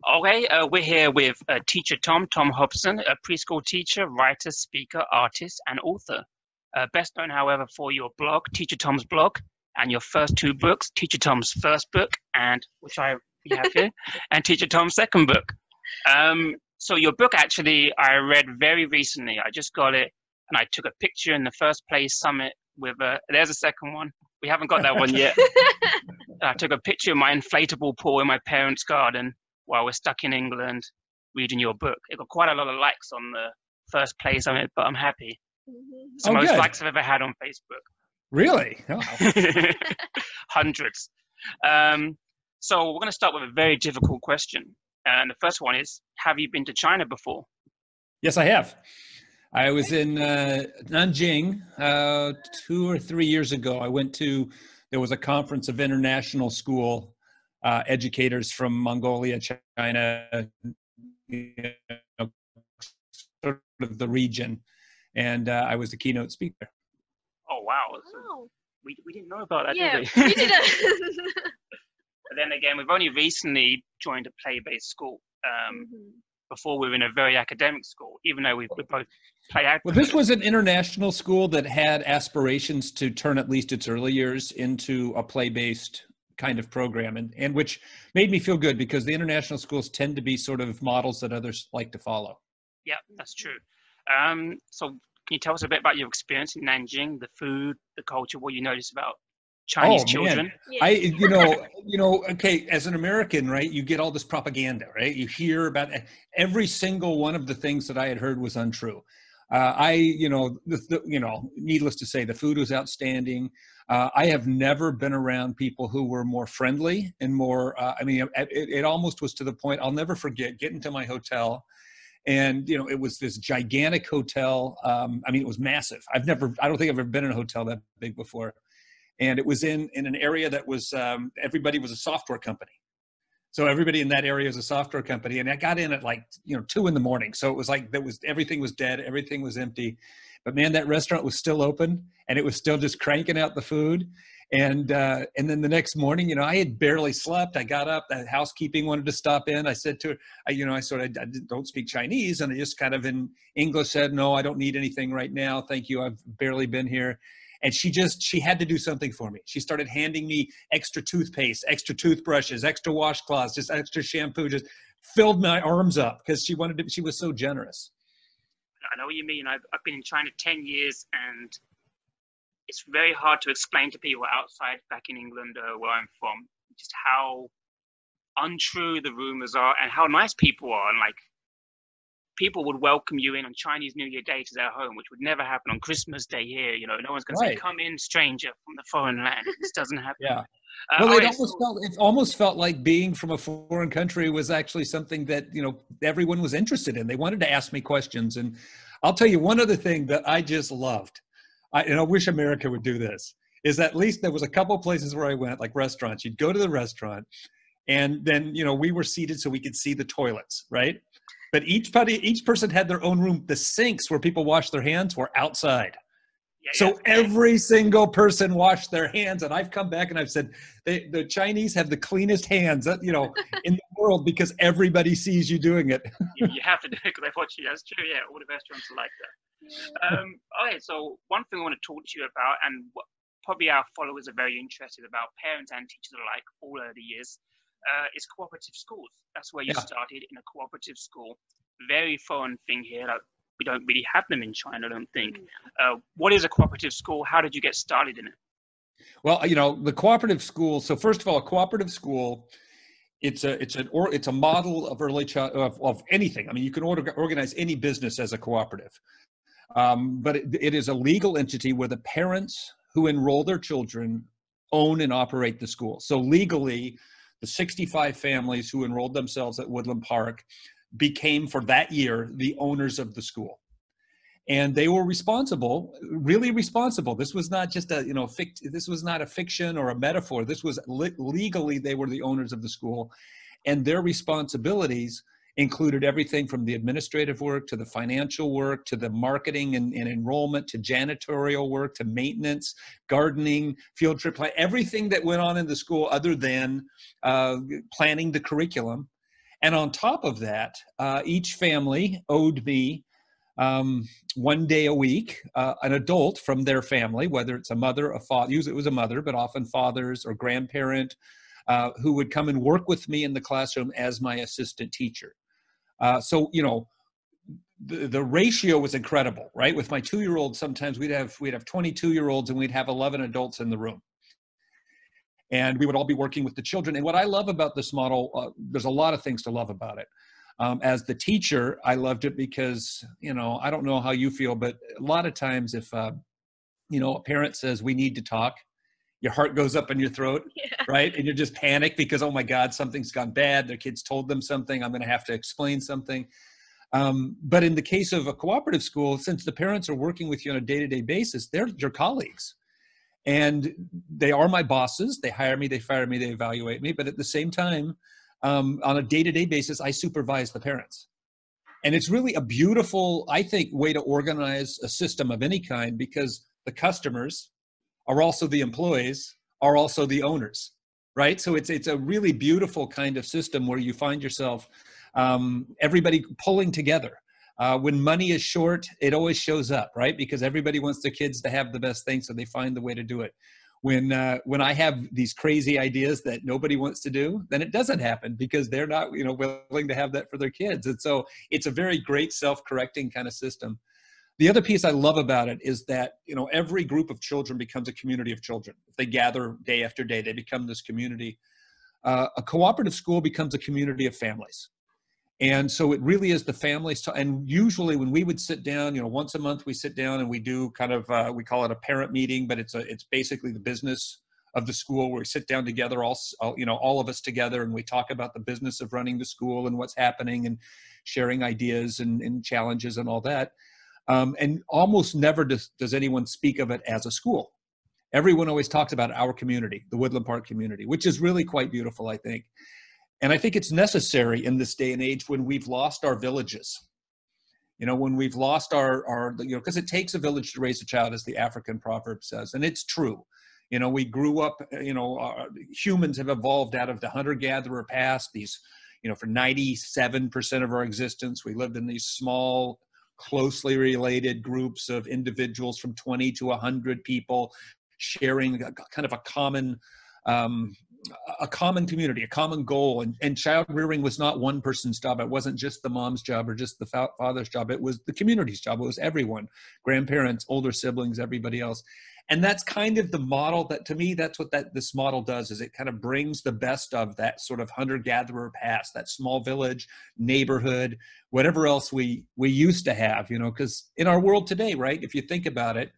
Okay, we're here with teacher Tom Hobson, a preschool teacher, writer, speaker, artist, and author. Best known, however, for your blog, Teacher Tom's blog, and your first two books, Teacher Tom's first book, and which we have here, and Teacher Tom's second book. So your book, actually, I read very recently. I just got it, and I took a picture in the First Place Summit with there's a second one. We haven't got that one yet. I took a picture of my inflatable pool in my parents' garden while we're stuck in England reading your book. It got quite a lot of likes on the First Place Summit, but I'm happy. It's the most likes I've ever had on Facebook. Really? Oh. Hundreds. So we're going to start with a very difficult question. And the first one is, have you been to China before? Yes, I have. I was in Nanjing 2 or 3 years ago. There was a conference of international school educators from Mongolia, China, sort of the region. And I was the keynote speaker. Oh, wow. We didn't know about that, yeah, did we? We didn't. But then again, we've only recently joined a play-based school. Before we were in a very academic school, even though we both play out. Well, this was an international school that had aspirations to turn at least its early years into a play-based kind of program, and which made me feel good because the international schools tend to be sort of models that others like to follow. Yeah, that's true. So can you tell us a bit about your experience in Nanjing, the food, the culture, what you noticed about Chinese children? Man. Okay, as an American, right, you get all this propaganda, right? You hear about every single one of the things that I had heard was untrue. Needless to say, the food was outstanding. I have never been around people who were more friendly and more, it almost was to the point, I'll never forget getting to my hotel. And, it was this gigantic hotel. It was massive. I don't think I've ever been in a hotel that big before. And it was in an area that was, everybody was a software company. So everybody in that area was a software company. And I got in at 2 a.m. So it was like, everything was dead. Everything was empty. But man, that restaurant was still open and it was still just cranking out the food. And then the next morning, I had barely slept. I got up, the housekeeping wanted to stop in. I said to her, I don't speak Chinese. And I just kind of in English said, no, I don't need anything right now. Thank you. I've barely been here. And she had to do something for me. She started handing me extra toothpaste, extra toothbrushes, extra washcloths, just extra shampoo, just filled my arms up because she was so generous. I know what you mean. I've been in China 10 years and it's very hard to explain to people outside back in England where I'm from, just how untrue the rumors are and how nice people are. And people would welcome you in on Chinese New Year Day to their home, which would never happen on Christmas Day here. No one's going to say, come in, stranger from the foreign land. This doesn't happen. Yeah. Well, it almost felt like being from a foreign country was actually something that, everyone was interested in. They wanted to ask me questions. And I'll tell you one other thing that I just loved, and I wish America would do this, is at least there was a couple of places where I went, like restaurants. You'd go to the restaurant and then, we were seated so we could see the toilets, right? But each person had their own room. The sinks where people wash their hands were outside. Every single person washed their hands. And I've come back and I've said, the Chinese have the cleanest hands, in the world because everybody sees you doing it. You have to do it because they watch you. That's true. Yeah, all the restaurants are like that. Okay, so one thing I want to talk to you about, and what probably our followers are very interested about, parents and teachers alike, all over the years, is cooperative schools. That's where you started, in a cooperative school. Very foreign thing here. We don't really have them in China, I don't think. What is a cooperative school? How did you get started in it? Well, the cooperative school. So first of all, a cooperative school, it's a model of of anything. I mean, you can organize any business as a cooperative, but it is a legal entity where the parents who enroll their children own and operate the school. So legally, the 65 families who enrolled themselves at Woodland Park became, for that year, the owners of the school. And they were responsible, really responsible. This was not just this was not a fiction or a metaphor. This was legally, they were the owners of the school. And their responsibilities included everything from the administrative work to the financial work to the marketing and enrollment to janitorial work to maintenance, gardening, field trip plan, everything that went on in the school other than planning the curriculum. And on top of that, each family owed me 1 day a week, an adult from their family, whether it's a mother, a father, usually it was a mother, but often fathers or grandparent, who would come and work with me in the classroom as my assistant teacher. So, you know, the ratio was incredible, right? With my 2-year-old, sometimes we'd have 22-year-olds and we'd have 11 adults in the room. And we would all be working with the children. And what I love about this model, there's a lot of things to love about it. As the teacher, I loved it because, you know, I don't know how you feel, but a lot of times if, you know, a parent says, we need to talk, your heart goes up in your throat, right? And you're just panicked because, oh my God, something's gone bad. Their kids told them something. I'm going to have to explain something. But in the case of a cooperative school, since the parents are working with you on a day-to-day basis, they're your colleagues. And they are my bosses. They hire me, they fire me, they evaluate me. But at the same time, on a day-to-day basis, I supervise the parents. And it's really a beautiful, I think, way to organize a system of any kind, because the customers are also the employees, are also the owners, right? So it's a really beautiful kind of system where you find yourself, everybody pulling together. When money is short, it always shows up, right? Because everybody wants their kids to have the best thing, so they find the way to do it. When I have these crazy ideas that nobody wants to do, then it doesn't happen because they're not, you know, willing to have that for their kids. And so it's a very great self-correcting kind of system. The other piece I love about it is that, you know, every group of children becomes a community of children. If they gather day after day, they become this community. A cooperative school becomes a community of families. And so it really is the families. And usually when we would sit down, you know, once a month we sit down and we do kind of, we call it a parent meeting, but it's basically the business of the school where we sit down together, all of us together, and we talk about the business of running the school and what's happening and sharing ideas and challenges and all that. And almost never does anyone speak of it as a school. Everyone always talks about our community, the Woodland Park community, which is really quite beautiful, I think. And I think it's necessary in this day and age when we've lost our villages. You know, when we've lost our you know, because it takes a village to raise a child, as the African proverb says, and it's true. You know, we grew up, you know, humans have evolved out of the hunter-gatherer past, these, you know, for 97% of our existence, we lived in these small, closely related groups of individuals from 20 to 100 people sharing kind of a common community, a common goal. And child rearing was not one person's job. It wasn't just the mom's job or just the father's job. It was the community's job. It was everyone, grandparents, older siblings, everybody else. And that's kind of the model that, to me, that's what this model does, is it kind of brings the best of that sort of hunter-gatherer past, that small village, neighborhood, whatever else we used to have, you know, because in our world today, right, if you think about it,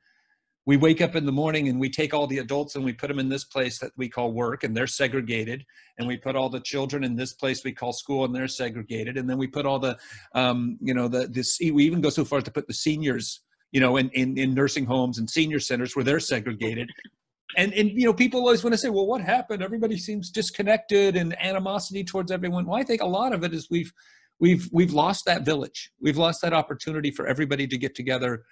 we wake up in the morning and we take all the adults and we put them in this place that we call work, and they're segregated. And we put all the children in this place we call school, and they're segregated. And then we put all the, you know, we even go so far as to put the seniors, you know, in nursing homes and senior centers where they're segregated. And you know, people always want to say, well, what happened? Everybody seems disconnected and animosity towards everyone. Well, I think a lot of it is we've lost that village. We've lost that opportunity for everybody to get together.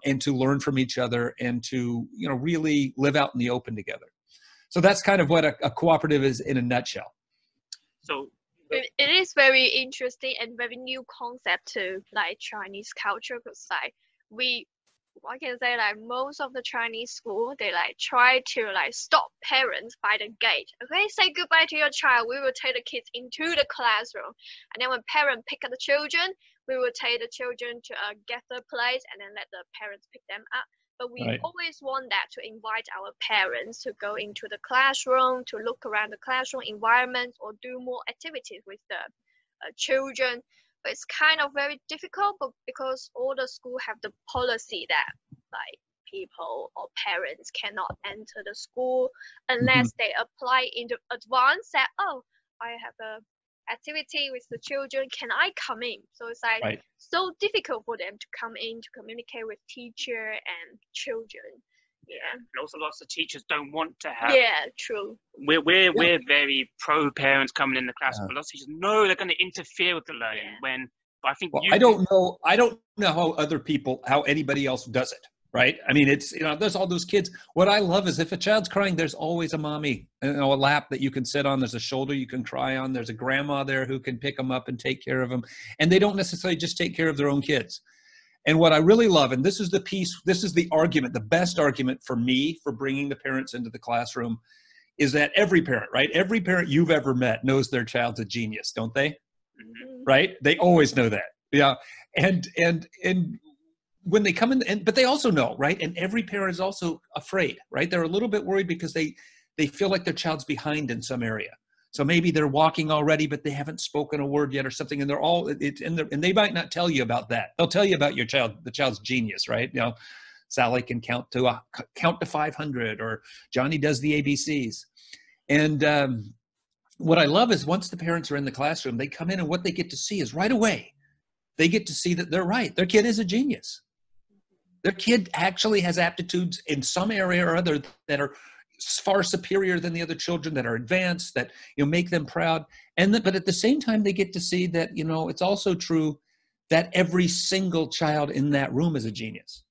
And to learn from each other and to, you know, really live out in the open together. So that's kind of what a cooperative is in a nutshell. So it is very interesting and very new concept to like Chinese culture, because like I can say like most of the Chinese school, they like try to like stop parents by the gate. Okay, say goodbye to your child. We will take the kids into the classroom, and then when parents pick up the children, we will take the children to a gather place and then let the parents pick them up. But we always want that to invite our parents to go into the classroom, to look around the classroom environment or do more activities with the children. But it's kind of very difficult, but because all the school have the policy that like people or parents cannot enter the school unless they apply in the advance that, oh, I have a activity with the children, can I come in? So it's like so difficult for them to come in to communicate with teacher and children. Yeah. And also lots of teachers don't want to have. Yeah, true. We're very pro parents coming in the class, but lots of teachers know they're going to interfere with the learning. But I think I don't know how other people, how anybody else does it. right? I mean, it's, there's all those kids. What I love is if a child's crying, there's always a mommy, a lap that you can sit on. There's a shoulder you can cry on. There's a grandma there who can pick them up and take care of them. And they don't necessarily just take care of their own kids. And what I really love, and this is the piece, this is the argument, the best argument for me for bringing the parents into the classroom, is that every parent, right? Every parent you've ever met knows their child's a genius, don't they? Mhm. Right? They always know that. Yeah. And when they come in, but they also know, right? And every parent is also afraid, right? They're a little bit worried because they feel like their child's behind in some area. So maybe they're walking already, but they haven't spoken a word yet or something. And they're all, and they might not tell you about that. They'll tell you about your child, the child's genius, right? Sally can count to 500, or Johnny does the ABCs. And what I love is once the parents are in the classroom, they come in and what they get to see is right away, they get to see that they're right. Their kid is a genius. Their kid actually has aptitudes in some area or other that are far superior than the other children, that are advanced, that make them proud. But at the same time, they get to see that it's also true that every single child in that room is a genius.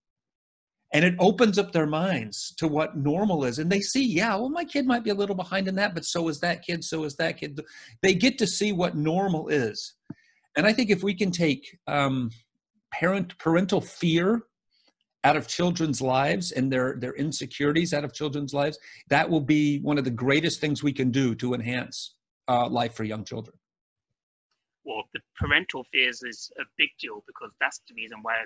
And it opens up their minds to what normal is. And they see, yeah, well, my kid might be a little behind in that, but so is that kid, so is that kid. They get to see what normal is. And I think if we can take parental fear out of children's lives and their insecurities out of children's lives, that will be one of the greatest things we can do to enhance life for young children. Well, the parental fears is a big deal because that's the reason why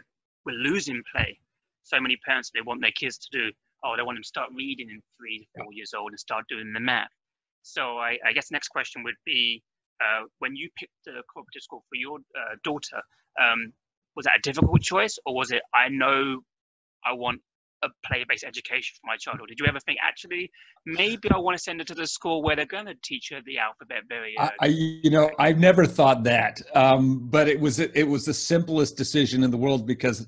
we're losing play. So many parents, they want their kids to do, they want them to start reading in 3 to 4 years old and start doing the math. So I guess the next question would be, when you picked the cooperative school for your daughter, was that a difficult choice, or was it, I know I want a play-based education for my child? Or did you ever think, actually, maybe I want to send her to the school where they're going to teach her the alphabet very early? I've never thought that, but it was the simplest decision in the world because,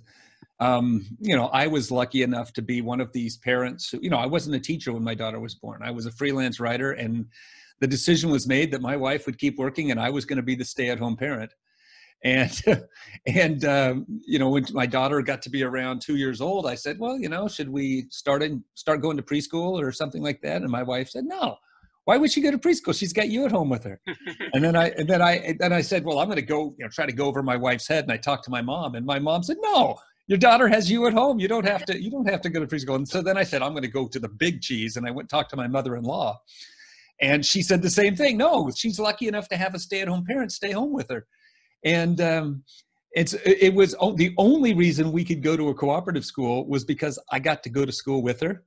I was lucky enough to be one of these parents who, I wasn't a teacher when my daughter was born. I was a freelance writer, and the decision was made that my wife would keep working and I was going to be the stay-at-home parent. And when my daughter got to be around 2 years old, I said, well, should we start going to preschool or something like that? And my wife said, no, why would she go to preschool? She's got you at home with her. And then I said, well, I'm going to go, try to go over my wife's head. And I talked to my mom, and my mom said, no, your daughter has you at home. You don't have to go to preschool. And so then I said, I'm going to go to the big cheese. And I went and talked to my mother-in-law, and she said the same thing. No, she's lucky enough to have a stay-at-home parent stay home with her. And it was the only reason we could go to a cooperative school was because I got to go to school with her.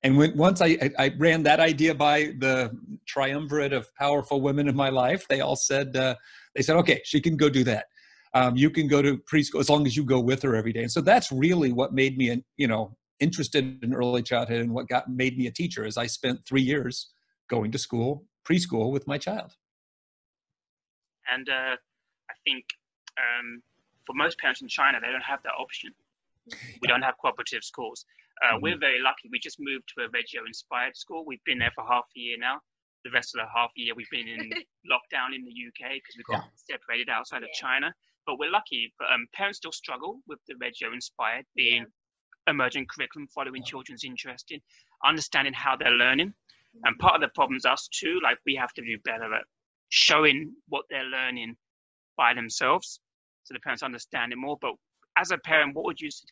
And once I ran that idea by the triumvirate of powerful women in my life, they all said, okay, she can go do that. You can go to preschool as long as you go with her every day. And so that's really what made me, interested in early childhood, and what made me a teacher is I spent 3 years going to school, preschool with my child. And I think for most parents in China, they don't have that option. We don't have cooperative schools. We're very lucky. We just moved to a Reggio-inspired school. We've been there for half a year now. The rest of the half year, we've been in lockdown in the UK because we got separated outside of China. But we're lucky. But parents still struggle with the Reggio-inspired, being emergent curriculum, following children's interest in, understanding how they're learning. And part of the problem is us too. Like, we have to do better at showing what they're learning by themselves, so the parents understand it more. But as a parent,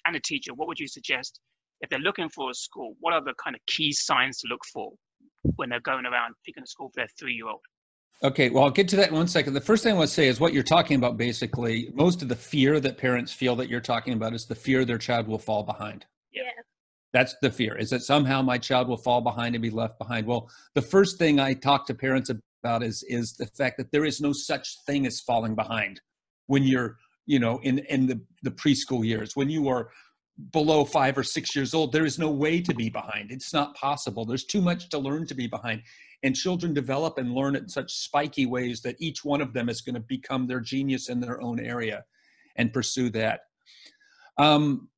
and a teacher, what would you suggest if they're looking for a school? What are the kind of key signs to look for when they're going around picking a school for their 3-year-old? Okay, well, I'll get to that in 1 second. The first thing I want to say is what you're talking about, basically, most of the fear that parents feel that you're talking about is the fear their child will fall behind. Yeah. That's the fear, is that somehow my child will fall behind and be left behind. Well, the first thing I talk to parents about is the fact that there is no such thing as falling behind when you're, in the preschool years. When you are below 5 or 6 years old, there is no way to be behind. It's not possible. There's too much to learn to be behind. And children develop and learn in such spiky ways that each one of them is going to become their genius in their own area and pursue that. I'm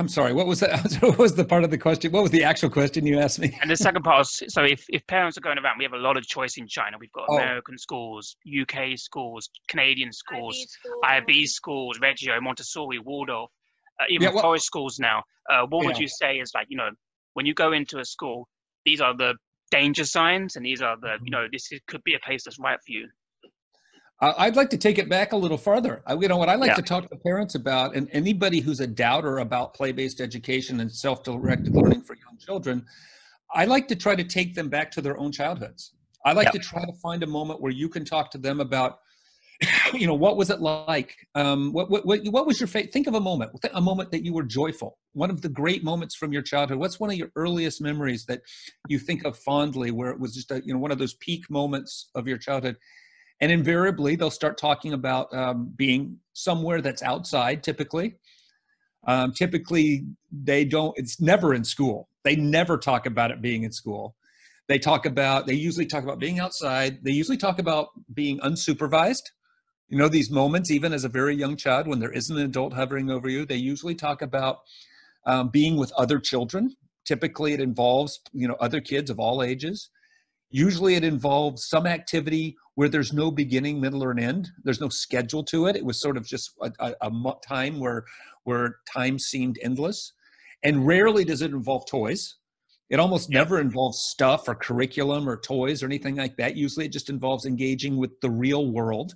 sorry, what was that? What was the part of the question? What was the actual question you asked me? And the second part was, so if parents are going around, we have a lot of choice in China. We've got American schools, UK schools, Canadian schools, IB schools, Reggio, Montessori, Waldorf. even well, forest schools now. What would yeah. you say is like, when you go into a school, these are the danger signs, and these are the, could be a place that's right for you? I'd like to take it back a little farther. What I like Yeah. to talk to parents about, and anybody who's a doubter about play-based education and self-directed learning for young children, I like to try to take them back to their own childhoods. I like Yeah. to try to find a moment where you can talk to them about, what was it like? What was your favorite? Think of a moment that you were joyful. One of the great moments from your childhood. What's one of your earliest memories that you think of fondly, where it was just one of those peak moments of your childhood? And invariably, they'll start talking about being somewhere that's outside, typically. Typically, it's never in school. They never talk about it being in school. They usually talk about being outside. They usually talk about being unsupervised. These moments, even as a very young child, when there isn't an adult hovering over you, they usually talk about being with other children. Typically, it involves, other kids of all ages. Usually it involves some activity where there's no beginning, middle, or an end. There's no schedule to it. It was sort of just a time where time seemed endless. And rarely does it involve toys. It almost never involves stuff or curriculum or toys or anything like that. Usually it just involves engaging with the real world.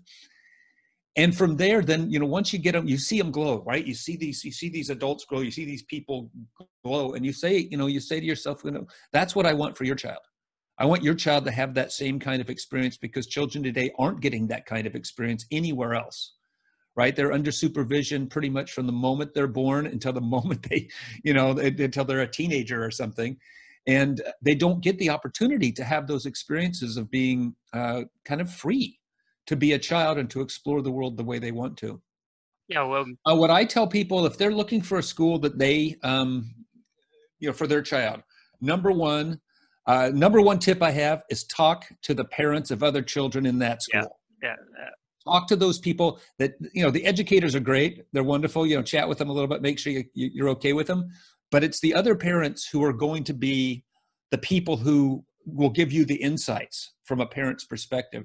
And from there, then, once you get them, you see them glow, right? You see these adults grow, you see these people glow, and you say to yourself, that's what I want for your child. I want your child to have that same kind of experience, because children today aren't getting that kind of experience anywhere else, right? They're under supervision pretty much from the moment they're born until the moment until they're a teenager or something. And they don't get the opportunity to have those experiences of being kind of free to be a child and to explore the world the way they want to. Yeah, well, what I tell people, if they're looking for a school that they, for their child, number one tip I have is talk to the parents of other children in that school. Yeah. Talk to those people that, the educators are great. They're wonderful. Chat with them a little bit, make sure you're okay with them. But it's the other parents who are going to be the people who will give you the insights from a parent's perspective.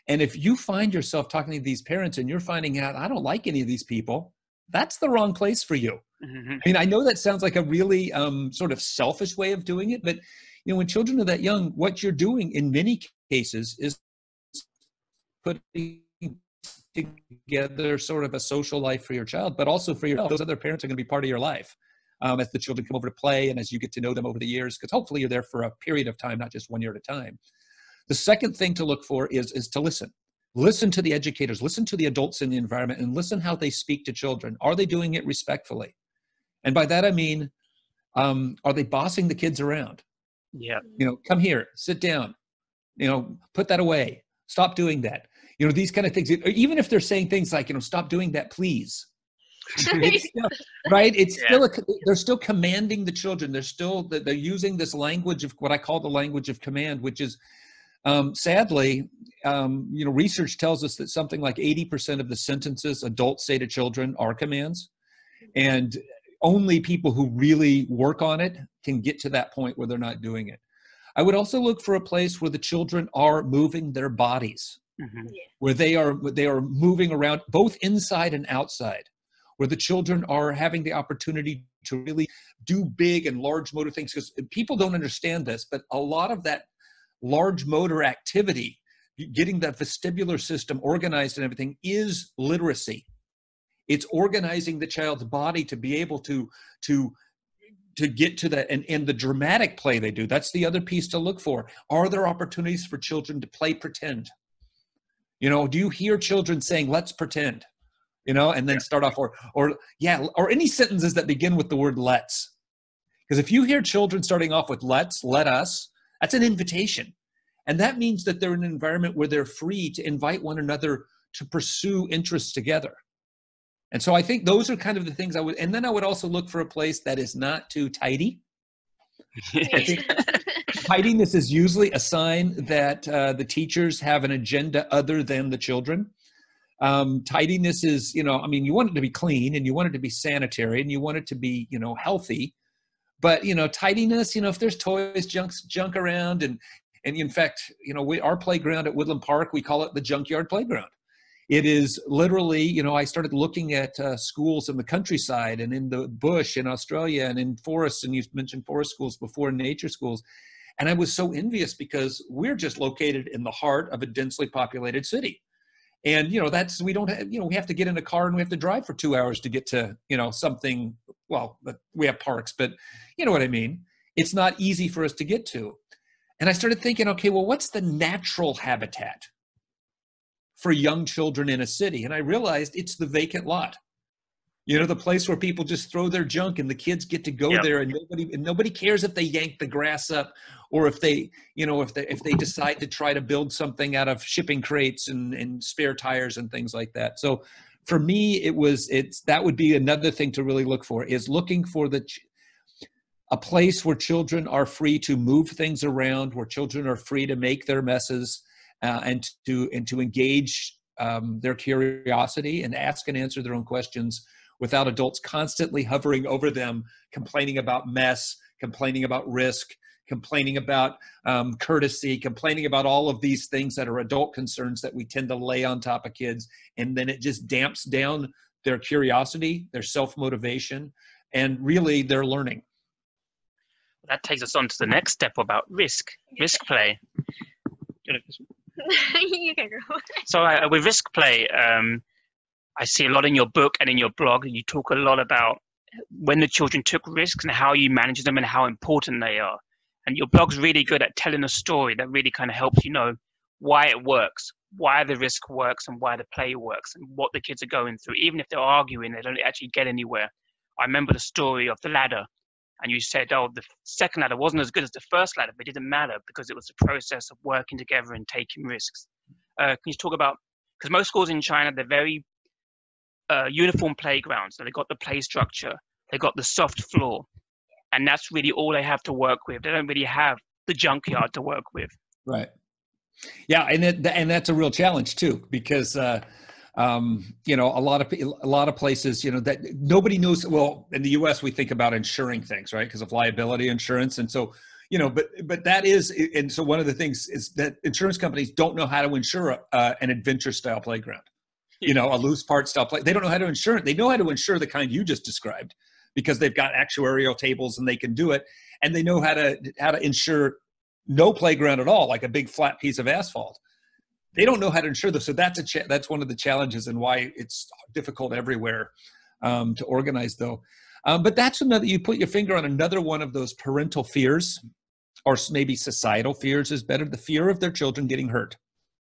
And if you find yourself talking to these parents and you're finding out, I don't like any of these people, that's the wrong place for you. Mm-hmm. I mean, I know that sounds like a really sort of selfish way of doing it, but when children are that young, what you're doing in many cases is putting together sort of a social life for your child, but also for yourself. Those other parents are going to be part of your life as the children come over to play and as you get to know them over the years, because hopefully you're there for a period of time, not just 1 year at a time. The second thing to look for is to listen. Listen to the educators, listen to the adults in the environment, and listen how they speak to children. Are they doing it respectfully? And by that, I mean, are they bossing the kids around? Yeah. Come here, sit down, put that away, stop doing that. These kind of things, even if they're saying things like, stop doing that, please. It's still, right? It's still, they're still commanding the children. They're using this language of what I call the language of command, which is, sadly, research tells us that something like 80% of the sentences adults say to children are commands. And only people who really work on it can get to that point where they're not doing it. I would also look for a place where the children are moving their bodies, where they are moving around both inside and outside, where the children are having the opportunity to really do big and large motor things. Because people don't understand this, but a lot of that large motor activity, getting that vestibular system organized and everything, is literacy. It's organizing the child's body to be able to get to that. And the dramatic play they do, that's the other piece to look for. Are there opportunities for children to play pretend? Do you hear children saying, let's pretend, and then start off or any sentences that begin with the word let's? Because if you hear children starting off with let's, let us, that's an invitation. And that means that they're in an environment where they're free to invite one another to pursue interests together. And so I think those are kind of the things I would also look for a place that is not too tidy. I think tidiness is usually a sign that the teachers have an agenda other than the children. Tidiness is, you want it to be clean and you want it to be sanitary and you want it to be, healthy. But, tidiness, if there's toys, junk around and in fact, our playground at Woodland Park, we call it the junkyard playground. It is literally, you know, I started looking at schools in the countryside and in the bush in Australia and in forests, and you mentioned forest schools before, nature schools. And I was so envious because we're just located in the heart of a densely populated city. And, you know, that's, we don't have, you know, we have to get in a car and we have to drive for 2 hours to get to, you know, something, well, we have parks, but you know what I mean? It's not easy for us to get to. And I started thinking, okay, well, what's the natural habitat for young children in a city? And I realized it's the vacant lot. You know, the place where people just throw their junk and the kids get to go there, and nobody cares if they yank the grass up, or if they, you know, if they decide to try to build something out of shipping crates and spare tires and things like that. So for me, that would be another thing to really look for, is looking for a place where children are free to move things around, where children are free to make their messes, and to engage their curiosity and ask and answer their own questions, without adults constantly hovering over them, complaining about mess, complaining about risk, complaining about courtesy, complaining about all of these things that are adult concerns that we tend to lay on top of kids. And then it just damps down their curiosity, their self-motivation, and really their learning. That takes us on to the next step about risk play. You can go. So with risk play, I see a lot in your book and in your blog, you talk a lot about when the children took risks and how you manage them and how important they are. And your blog's really good at telling a story that really kind of helps you know why it works, why the risk works, and why the play works, and what the kids are going through. Even if they're arguing, they don't actually get anywhere. I remember the story of the ladder, and you said, oh, the second ladder wasn't as good as the first ladder, but it didn't matter because it was the process of working together and taking risks. Can you talk about, because most schools in China, they're very uniform playgrounds. So they've got the play structure, they've got the soft floor, and that's really all they have to work with. They don't really have the junkyard to work with. Right. Yeah, and that's a real challenge too, because you know, a lot of places, you know, that nobody knows. Well, in the U.S., we think about insuring things, right, because of liability insurance, and so, you know, but that is, and so one of the things is that insurance companies don't know how to insure an adventure style playground. You know, a loose part style play. They don't know how to insure it. They know how to insure the kind you just described, because they've got actuarial tables and they can do it. And they know how to insure no playground at all, like a big flat piece of asphalt. They don't know how to insure this. So that's one of the challenges, and why it's difficult everywhere to organize, though. But that's another, you put your finger on another one of those parental fears, or maybe societal fears is better, the fear of their children getting hurt.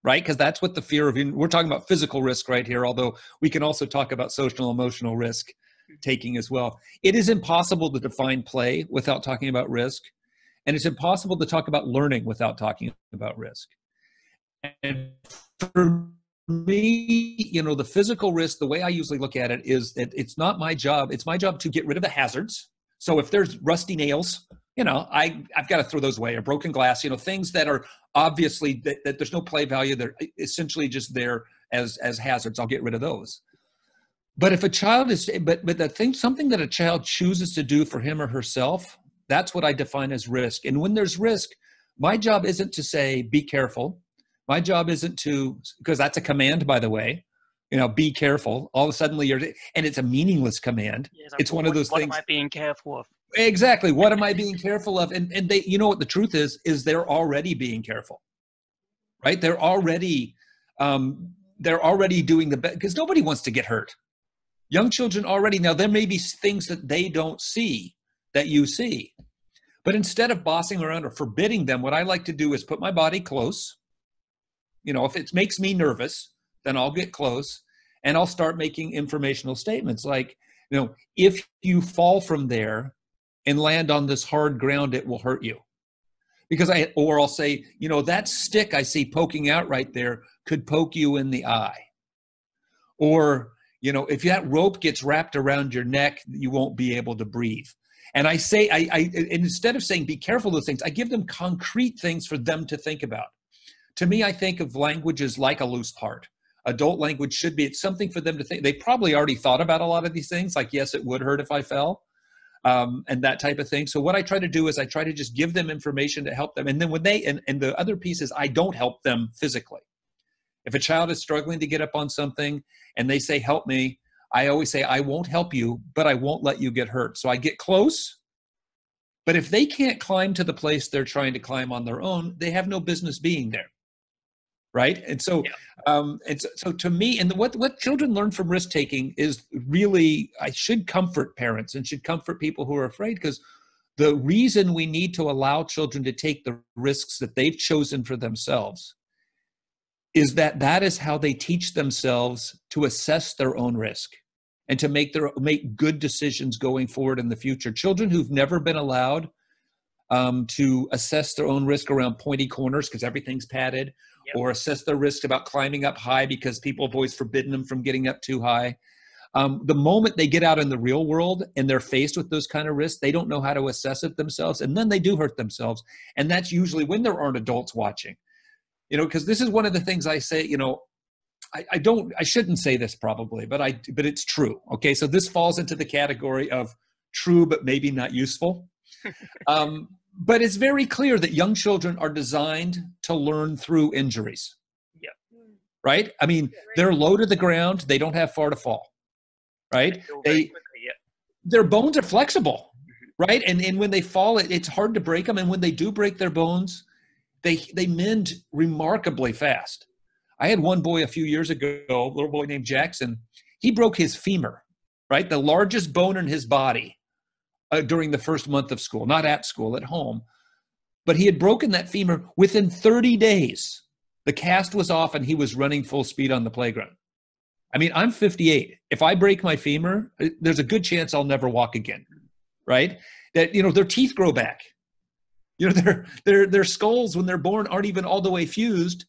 Right? Because that's what the fear of, we're talking about physical risk right here, although we can also talk about social, emotional risk taking as well. It is impossible to define play without talking about risk. And it's impossible to talk about learning without talking about risk. And for me, you know, the physical risk, the way I usually look at it is that it's not my job. It's my job to get rid of the hazards. So if there's rusty nails, you know, I've got to throw those away, or broken glass, you know, things that are obviously that there's no play value. They're essentially just there as hazards. I'll get rid of those. But if a child is, but the thing, something that a child chooses to do for him or herself, that's what I define as risk. And when there's risk, my job isn't to say, be careful. My job isn't to, because that's a command, by the way, you know, be careful. All of a sudden and it's a meaningless command. Yeah, like, it's one of those things. What am I being careful of? Exactly. What am I being careful of? And they, you know what the truth is they're already being careful, right? They're already doing the best, because nobody wants to get hurt. Young children already, now there may be things that they don't see that you see, but instead of bossing around or forbidding them, what I like to do is put my body close. You know, if it makes me nervous, then I'll get close and I'll start making informational statements like, you know, if you fall from there and land on this hard ground, it will hurt you. Because I'll say, you know, that stick I see poking out right there could poke you in the eye. Or, you know, if that rope gets wrapped around your neck, you won't be able to breathe. And I say, and instead of saying, be careful of those things, I give them concrete things for them to think about. To me, I think of language as like a loose part. Adult language should be, it's something for them to think. They probably already thought about a lot of these things, like, yes, it would hurt if I fell, and that type of thing. So what I try to do is I try to just give them information to help them. And then when they, and the other piece is I don't help them physically. If a child is struggling to get up on something and they say, help me, I always say, I won't help you, but I won't let you get hurt. So I get close. But if they can't climb to the place they're trying to climb on their own, they have no business being there. Right. And so, so to me, and what children learn from risk taking is really, I should comfort parents and should comfort people who are afraid, because the reason we need to allow children to take the risks that they've chosen for themselves is that that is how they teach themselves to assess their own risk and to make good decisions going forward in the future. Children who've never been allowed to assess their own risk around pointy corners because everything's padded, or assess their risk about climbing up high because people have always forbidden them from getting up too high. The moment they get out in the real world and they're faced with those kind of risks, they don't know how to assess it themselves, and then they do hurt themselves. And that's usually when there aren't adults watching. Because this is one of the things I say, I shouldn't say this probably, but it's true. Okay. So this falls into the category of true, but maybe not useful. But it's very clear that young children are designed to learn through injuries. Yeah. Right. I mean, they're low to the ground. They don't have far to fall. Right. Their bones are flexible. Right. And when they fall, it's hard to break them. And when they do break their bones, they mend remarkably fast. I had one boy a few years ago, a little boy named Jackson. He broke his femur, right? The largest bone in his body during the first month of school, not at school, at home. But he had broken that femur within 30 days. The cast was off and he was running full speed on the playground. I mean, I'm 58. If I break my femur, there's a good chance I'll never walk again, right? That, their teeth grow back. Their skulls when they're born aren't even all the way fused,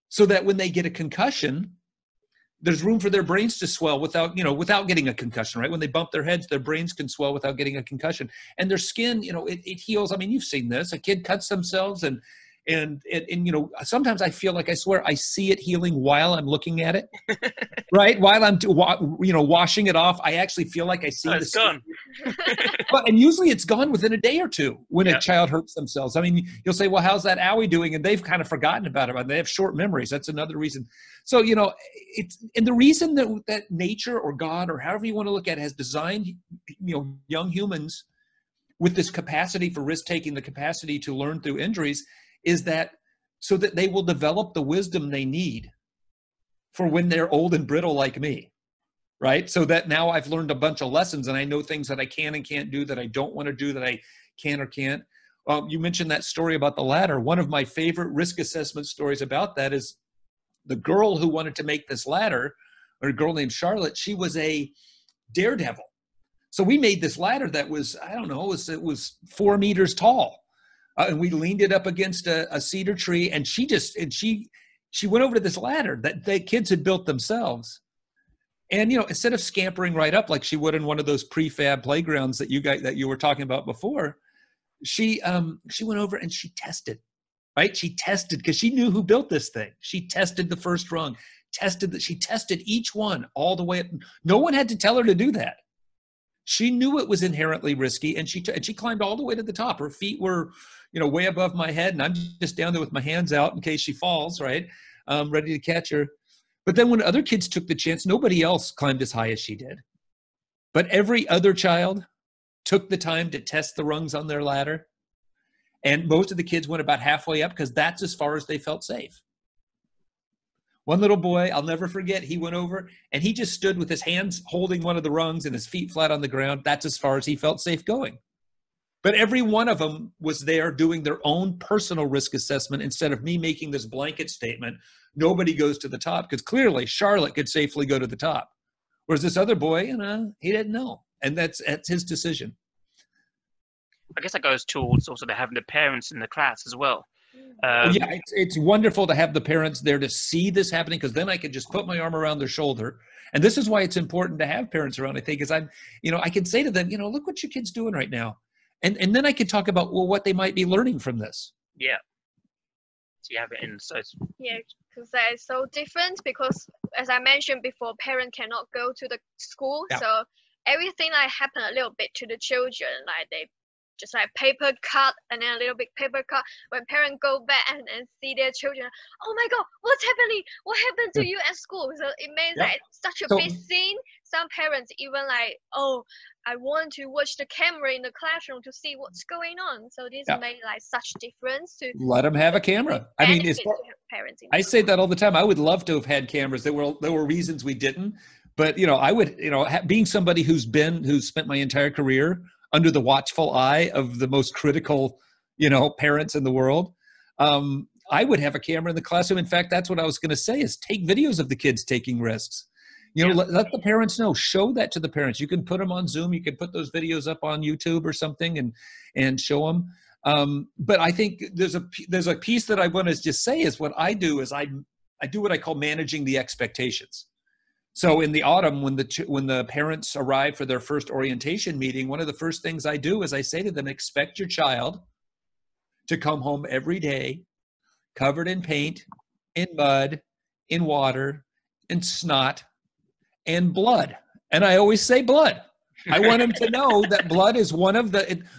so that when they get a concussion, there's room for their brains to swell without getting a concussion, right? When they bump their heads, their brains can swell without getting a concussion. And their skin, it heals. I mean, you've seen this. A kid cuts themselves and sometimes I feel like, I swear I see it healing while I'm looking at it, right? While I'm, washing it off, I actually feel like I see it's gone. And usually it's gone within a day or two when a child hurts themselves. I mean, you'll say, well, how's that owie doing? And they've kind of forgotten about it. And they have short memories. That's another reason. So, and the reason that nature or God or however you want to look at it has designed, young humans with this capacity for risk-taking, the capacity to learn through injuries, is that so that they will develop the wisdom they need for when they're old and brittle like me, right? So that now I've learned a bunch of lessons and I know things that I can and can't do, that I don't want to do, that I can or can't. You mentioned that story about the ladder. One of my favorite risk assessment stories about that is the girl who wanted to make this ladder, or a girl named Charlotte. She was a daredevil. So we made this ladder that was, I don't know, it was 4 meters tall. And we leaned it up against a cedar tree, and she went over to this ladder that the kids had built themselves. And, instead of scampering right up like she would in one of those prefab playgrounds that you were talking about before, she went over and she tested, right? She tested because she knew who built this thing. She tested the first rung, she tested each one all the way up. No one had to tell her to do that. She knew it was inherently risky, and she climbed all the way to the top. Her feet were, way above my head, and I'm just down there with my hands out in case she falls, right? Ready to catch her. But then when other kids took the chance, nobody else climbed as high as she did. But every other child took the time to test the rungs on their ladder. And most of the kids went about halfway up because that's as far as they felt safe. One little boy, I'll never forget, he went over and he just stood with his hands holding one of the rungs and his feet flat on the ground. That's as far as he felt safe going. But every one of them was there doing their own personal risk assessment instead of me making this blanket statement, nobody goes to the top, because clearly Charlotte could safely go to the top. Whereas this other boy, he didn't know. And that's his decision. I guess that goes towards also having the parents in the class as well. It's wonderful to have the parents there to see this happening, because then I can just put my arm around their shoulder. And this is why it's important to have parents around, I think, is I can say to them, look what your kid's doing right now. And then I can talk about, what they might be learning from this. Yeah. So you have it in, so yeah, because that is so different, because as I mentioned before, parents cannot go to the school. Yeah. So everything happen a little bit to the children, like they just like paper cut and then a little bit paper cut. When parents go back and see their children, oh my God, what's happening? What happened to you at school? So it makes like such a big scene. Some parents even like, oh, I want to watch the camera in the classroom to see what's going on. So this made like such difference to let them have a camera. I mean, parents. I say that all the time. I would love to have had cameras. There were reasons we didn't, but I would, being somebody who's spent my entire career under the watchful eye of the most critical, parents in the world. I would have a camera in the classroom. In fact, that's what I was going to say is take videos of the kids taking risks. Let the parents know, show that to the parents. You can put them on Zoom. You can put those videos up on YouTube or something and show them. But I think there's a piece that I want to just say is what I do is I do what I call managing the expectations. So in the autumn, when the parents arrive for their first orientation meeting, one of the first things I do is I say to them, expect your child to come home every day covered in paint, in mud, in water, in snot, and blood. And I always say blood. I want them to know that blood is one of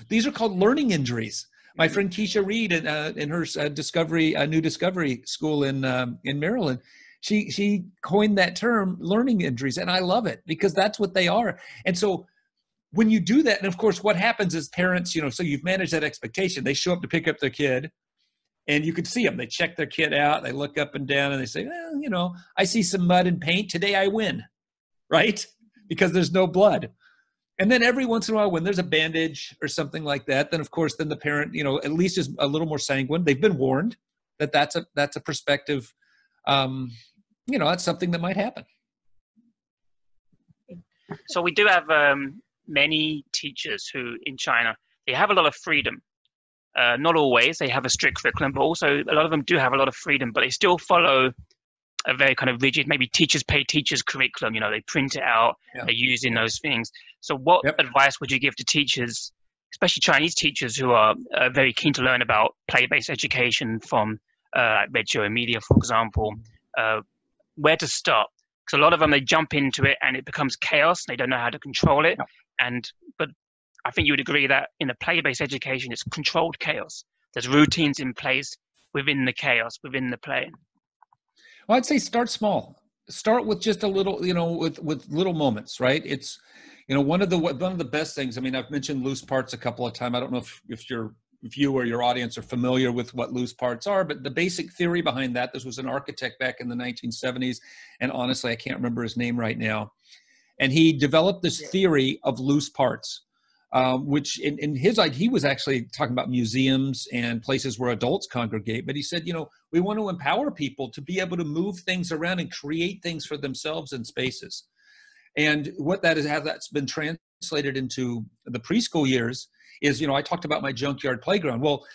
these are called learning injuries. My friend Keisha Reed in her New Discovery School in Maryland, she coined that term, learning injuries. And I love it because that's what they are. And so when you do that, and of course, what happens is parents, so you've managed that expectation. They show up to pick up their kid and you can see them. They check their kid out. They look up and down and they say, well, I see some mud and paint. Today I win. Right? Because there's no blood. And then every once in a while, when there's a bandage or something like that, then of course, then the parent, at least is a little more sanguine. They've been warned that that's a perspective, that's something that might happen. So we do have many teachers who in China, they have a lot of freedom. Not always, they have a strict curriculum, but also a lot of them do have a lot of freedom, but they still follow a very kind of rigid, maybe teachers pay teachers curriculum, they print it out, they're using those things. So what advice would you give to teachers, especially Chinese teachers who are very keen to learn about play-based education from radio and media, for example, where to start? Because a lot of them, they jump into it and it becomes chaos. They don't know how to control it. But I think you would agree that in a play-based education, it's controlled chaos. There's routines in place within the chaos, within the play. Well, I'd say start small. Start with just a little, with little moments, right? It's, one of the best things. I mean, I've mentioned loose parts a couple of times. I don't know if you or your audience are familiar with what loose parts are, but the basic theory behind that, this was an architect back in the 1970s, and honestly, I can't remember his name right now. And he developed this theory of loose parts. Which in his idea, he was actually talking about museums and places where adults congregate. But he said, we want to empower people to be able to move things around and create things for themselves in spaces. And what that is, how that's been translated into the preschool years is, I talked about my junkyard playground. Well,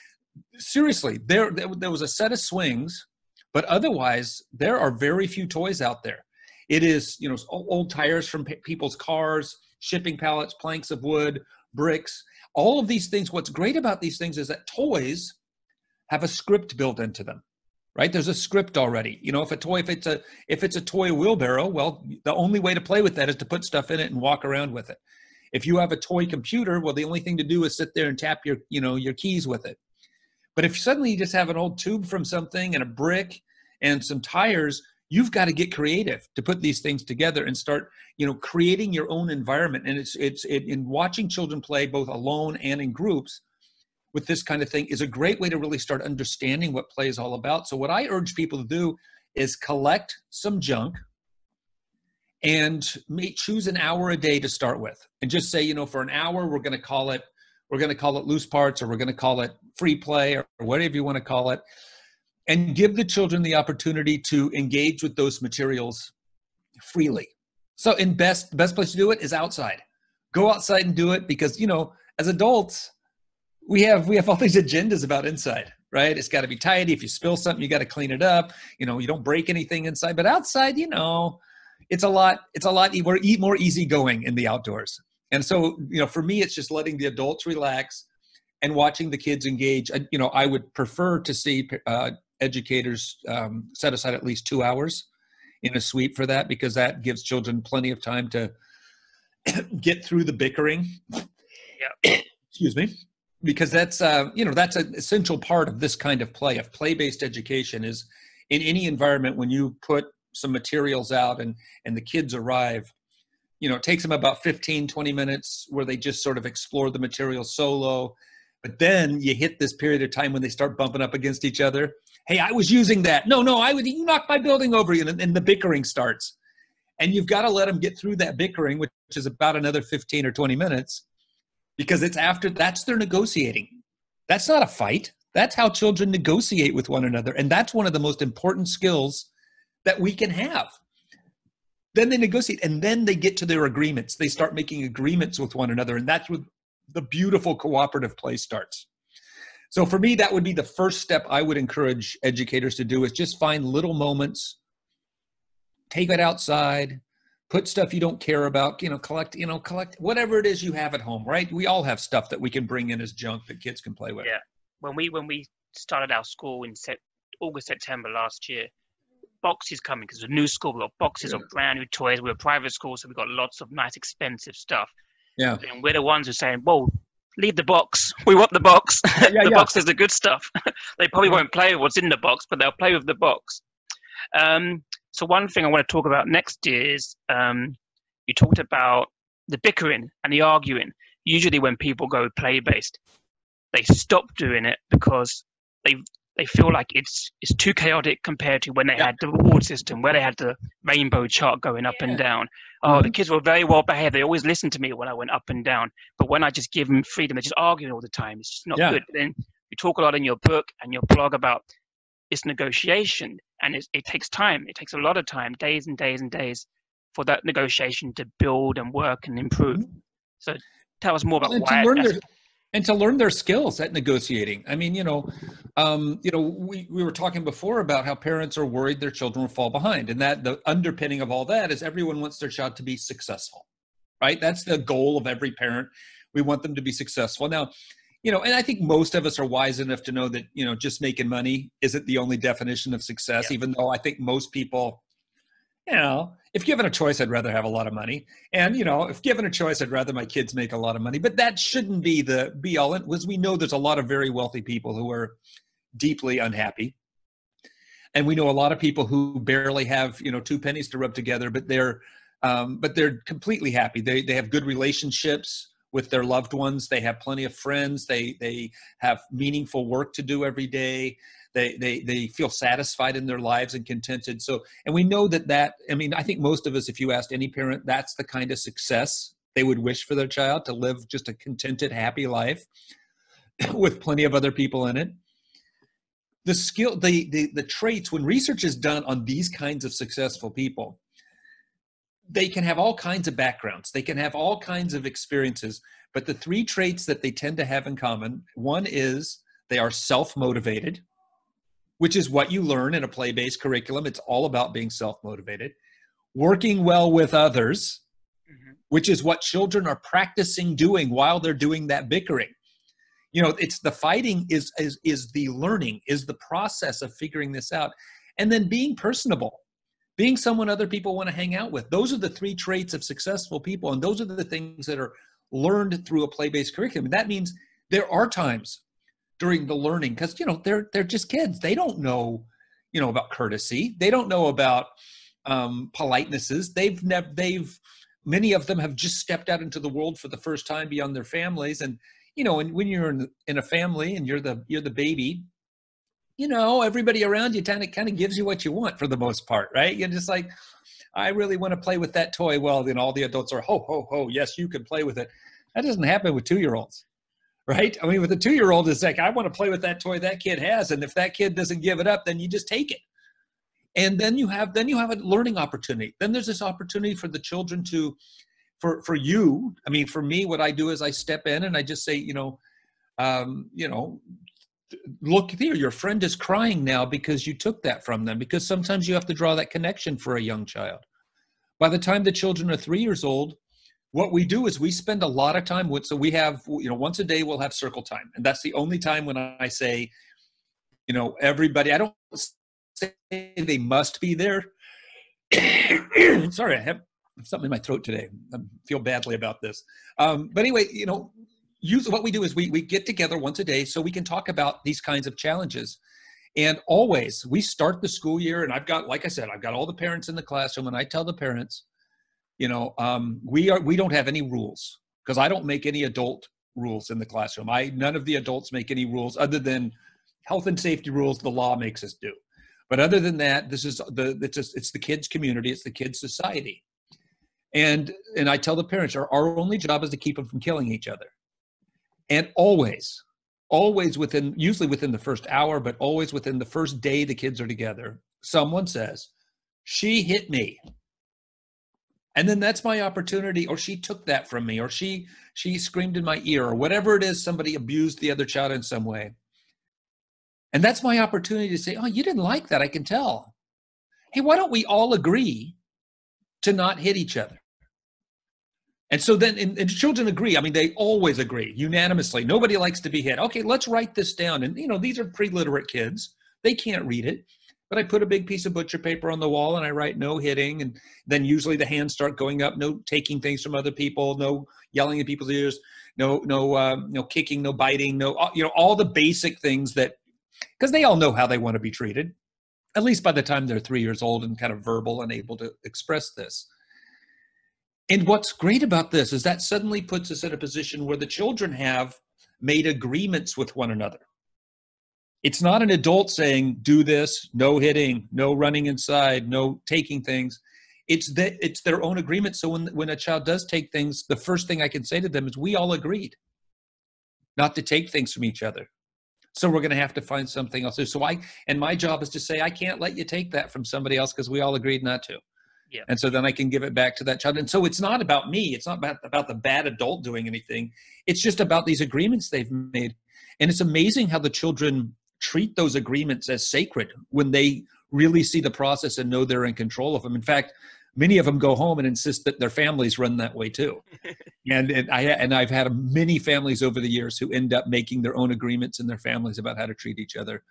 seriously, there was a set of swings, but otherwise there are very few toys out there. It is, old tires from people's cars, shipping pallets, planks of wood, bricks, all of these things. What's great about these things is that toys have a script built into them, right? There's a script already. If it's a toy wheelbarrow, well, the only way to play with that is to put stuff in it and walk around with it. If you have a toy computer, well, the only thing to do is sit there and tap your keys with it. But if suddenly you just have an old tube from something and a brick and some tires, you've got to get creative to put these things together and start, creating your own environment. And it's in watching children play both alone and in groups with this kind of thing is a great way to really start understanding what play is all about. So what I urge people to do is collect some junk and choose an hour a day to start with, and just say, for an hour, we're going to call it loose parts, or we're going to call it free play, or whatever you want to call it. And give the children the opportunity to engage with those materials freely. So best place to do it is outside. Go outside and do it because, as adults, we have all these agendas about inside, right? It's got to be tidy. If you spill something, you got to clean it up. You don't break anything inside. But outside, it's a lot more easygoing in the outdoors. And so, for me, it's just letting the adults relax and watching the kids engage. I would prefer to see educators set aside at least 2 hours in a sweep for that, because that gives children plenty of time to get through the bickering. Yeah. Excuse me. because that's, that's an essential part of this kind of play, of play-based education, is in any environment when you put some materials out and the kids arrive, it takes them about 15, 20 minutes where they just sort of explore the material solo. But then you hit this period of time when they start bumping up against each other. Hey, I was using that. No, you knocked my building over you. And the bickering starts. And you've got to let them get through that bickering, which is about another 15 or 20 minutes, because that's their negotiating. That's not a fight. That's how children negotiate with one another. And that's one of the most important skills that we can have. Then they negotiate, and then they get to their agreements. They start making agreements with one another. And that's where the beautiful cooperative play starts. So for me, that would be the first step I would encourage educators to do, is just find little moments, take it outside, put stuff you don't care about, collect whatever it is you have at home, right? We all have stuff that we can bring in as junk that kids can play with. Yeah. When we started our school in August, September last year, boxes coming, because it's a new school, we've got boxes of brand new toys. We're a private school, so we've got lots of nice, expensive stuff. Yeah. And we're the ones who are saying, whoa, leave the box. We want the box. The box is the good stuff. They probably won't play with what's in the box, but they'll play with the box. So one thing I want to talk about next is you talked about the bickering and the arguing. Usually when people go play-based, they stop doing it because they feel like it's too chaotic compared to when they had the reward system, where they had the rainbow chart going up and down. Oh, the kids were very well behaved. They always listened to me when I went up and down. But when I just give them freedom, they're just arguing all the time. It's just not good. But then you talk a lot in your book and your blog about this negotiation, and it takes time. It takes a lot of time, days and days and days, for that negotiation to build and work and improve. So tell us more about why. And to learn their skills at negotiating. I mean, we were talking before about how parents are worried their children will fall behind, and that the underpinning of all that is everyone wants their child to be successful, right? That's the goal of every parent. We want them to be successful. Now, and I think most of us are wise enough to know that, just making money isn't the only definition of success, even though I think most people, if given a choice, I'd rather have a lot of money. And, if given a choice, I'd rather my kids make a lot of money. But that shouldn't be the be all, because we know there's a lot of very wealthy people who are deeply unhappy. And we know a lot of people who barely have, 2 pennies to rub together, but they're completely happy. They have good relationships with their loved ones. They have plenty of friends. They have meaningful work to do every day. They feel satisfied in their lives and contented. So, and we know I think most of us, if you asked any parent, that's the kind of success they would wish for their child, to live just a contented, happy life with plenty of other people in it. The traits, when research is done on these kinds of successful people, they can have all kinds of backgrounds. They can have all kinds of experiences, but the 3 traits that they tend to have in common, one is they are self-motivated, which is what you learn in a play-based curriculum. It's all about being self-motivated. Working well with others, which is what children are practicing doing while they're doing that bickering. It's the fighting is the learning, is the process of figuring this out. And then being personable, being someone other people want to hang out with. Those are the 3 traits of successful people. And those are the things that are learned through a play-based curriculum. And that means there are times during the learning, because they're just kids. They don't know about courtesy. They don't know about politenesses. Many of them have just stepped out into the world for the first time beyond their families. And and when you're in a family and you're the baby, everybody around you kind of gives you what you want for the most part, right? You're just like, I really want to play with that toy. Well, then all the adults are, ho, ho, ho, yes, you can play with it. That doesn't happen with 2-year-olds. Right? I mean, with a 2-year-old, it's like, I want to play with that toy that kid has. And if that kid doesn't give it up, then you just take it. And then you have a learning opportunity. Then there's this opportunity for the children for you. I mean, for me, what I do is I step in and I just say, look here, your friend is crying now because you took that from them, because sometimes you have to draw that connection for a young child. By the time the children are 3 years old, what we do is we spend a lot of time with, so we have, once a day we'll have circle time. And that's the only time when I say, everybody, I don't say they must be there. Sorry, I have something in my throat today. I feel badly about this. But anyway, what we do is we get together once a day so we can talk about these kinds of challenges. And always we start the school year, and I've got, like I said, I've got all the parents in the classroom, and I tell the parents, we don't have any rules, because I don't make any adult rules in the classroom. None of the adults make any rules other than health and safety rules the law makes us do. But other than that, it's the kids' community, it's the kids' society. And I tell the parents, our only job is to keep them from killing each other. And always usually within the first hour, but always within the first day the kids are together, someone says, she hit me. And then that's my opportunity, or she took that from me, or she screamed in my ear, or whatever it is, somebody abused the other child in some way. And that's my opportunity to say, oh, you didn't like that, I can tell. Hey, why don't we all agree to not hit each other? And so then, and children agree. I mean, they always agree unanimously. Nobody likes to be hit. Okay, let's write this down. And, these are pre-literate kids. They can't read it. But I put a big piece of butcher paper on the wall, and I write no hitting. And then usually the hands start going up. No taking things from other people. No yelling in people's ears. No kicking. No biting. No, all the basic things that, because they all know how they want to be treated, at least by the time they're 3 years old and kind of verbal and able to express this. And what's great about this is that suddenly puts us in a position where the children have made agreements with one another. It's not an adult saying, do this, no hitting, no running inside, no taking things. It's their own agreement. So when a child does take things, the first thing I can say to them is, we all agreed not to take things from each other. So we're going to have to find something else. So my job is to say, I can't let you take that from somebody else because we all agreed not to. Yeah. And so then I can give it back to that child. And so it's not about me. It's not about the bad adult doing anything. It's just about these agreements they've made. And it's amazing how the children treat those agreements as sacred when they really see the process and know they're in control of them. In fact, many of them go home and insist that their families run that way too. And I've had many families over the years who end up making their own agreements in their families about how to treat each other.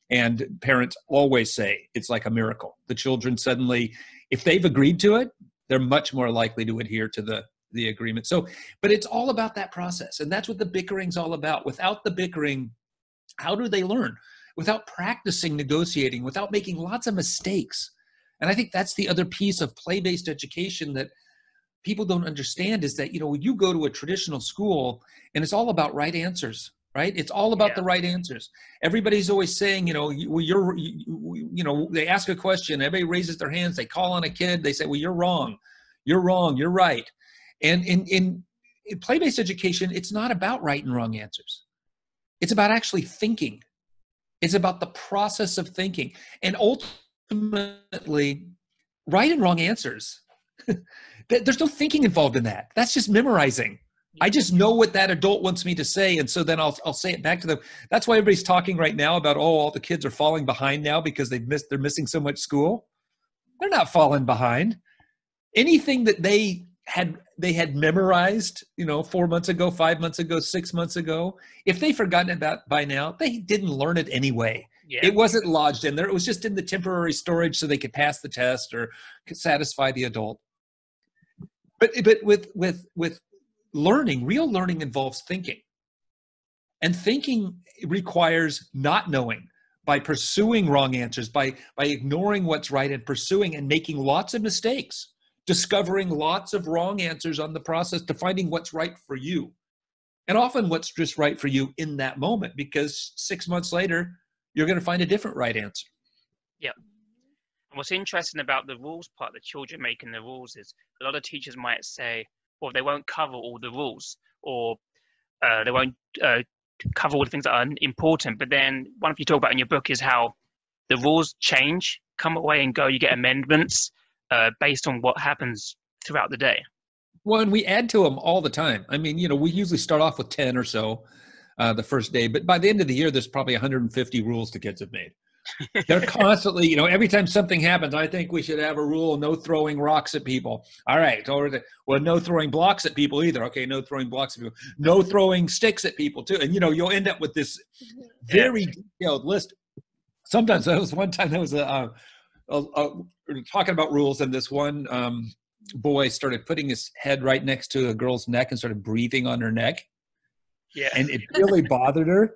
And parents always say it's like a miracle. The children suddenly, if they've agreed to it, they're much more likely to adhere to the agreement. So, but it's all about that process. And that's what the bickering's all about. Without the bickering, how do they learn? Without practicing negotiating, without making lots of mistakes. And I think that's the other piece of play-based education that people don't understand is that, when you go to a traditional school and it's all about right answers, right? It's all about the right answers. Everybody's always saying, they ask a question, everybody raises their hands, they call on a kid, they say, well, you're wrong, you're right. And in play-based education, it's not about right and wrong answers. It's about actually thinking. It's about the process of thinking. And ultimately, right and wrong answers, there's no thinking involved in that. That's just memorizing. I just know what that adult wants me to say, and so then I'll say it back to them. That's why everybody's talking right now about, all the kids are falling behind now because they're missing so much school. They're not falling behind. Anything that they had memorized, 4 months ago, 5 months ago, 6 months ago, if they've forgotten about by now, they didn't learn it anyway. Yeah. It wasn't lodged in there. It was just in the temporary storage so they could pass the test or could satisfy the adult. But with learning, real learning involves thinking. And thinking requires not knowing, by pursuing wrong answers, by ignoring what's right and pursuing and making lots of mistakes, discovering lots of wrong answers on the process to finding what's right for you. And often what's just right for you in that moment, because 6 months later, you're going to find a different right answer. Yeah. And what's interesting about the rules part, the children making the rules, is a lot of teachers might say, well, they won't cover all the rules, or they won't cover all the things that are important. But then one of you talk about in your book is how the rules change, come away and go. You get amendments based on what happens throughout the day. Well, and we add to them all the time. I mean, we usually start off with 10 or so the first day, but by the end of the year, there's probably 150 rules the kids have made. They're constantly, every time something happens, I think we should have a rule, no throwing rocks at people. All right. Well, no throwing blocks at people either. Okay. No throwing blocks at people. No throwing sticks at people too. And, you'll end up with this very detailed list. Sometimes there was one time there was talking about rules, and this one boy started putting his head right next to a girl's neck and started breathing on her neck. Yeah. And it really bothered her.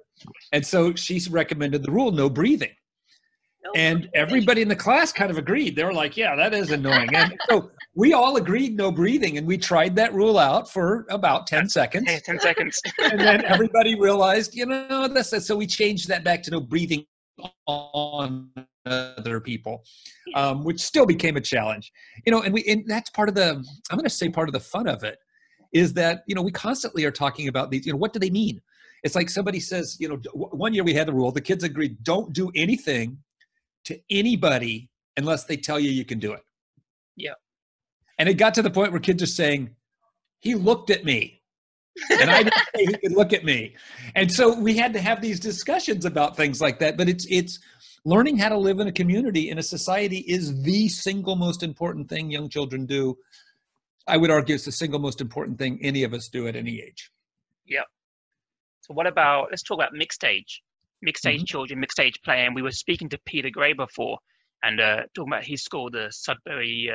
And so she recommended the rule, no breathing. And everybody in the class kind of agreed. They were like, yeah, that is annoying. And so we all agreed no breathing. And we tried that rule out for about 10 seconds. Hey, 10 seconds. And then everybody realized, that's it. So we changed that back to no breathing on other people, which still became a challenge. And that's part of the, I'm going to say part of the fun of it is that, we constantly are talking about these, what do they mean? It's like somebody says, one year we had the rule, the kids agreed, don't do anything to anybody unless they tell you can do it. Yeah. And it got to the point where kids are saying, he looked at me. And I didn't say he could look at me. And so we had to have these discussions about things like that. But it's learning how to live in a community, in a society, is the single most important thing young children do. I would argue it's the single most important thing any of us do at any age. Yeah. So let's talk about mixed age children, mixed age play. And we were speaking to Peter Gray before and talking about his school, the Sudbury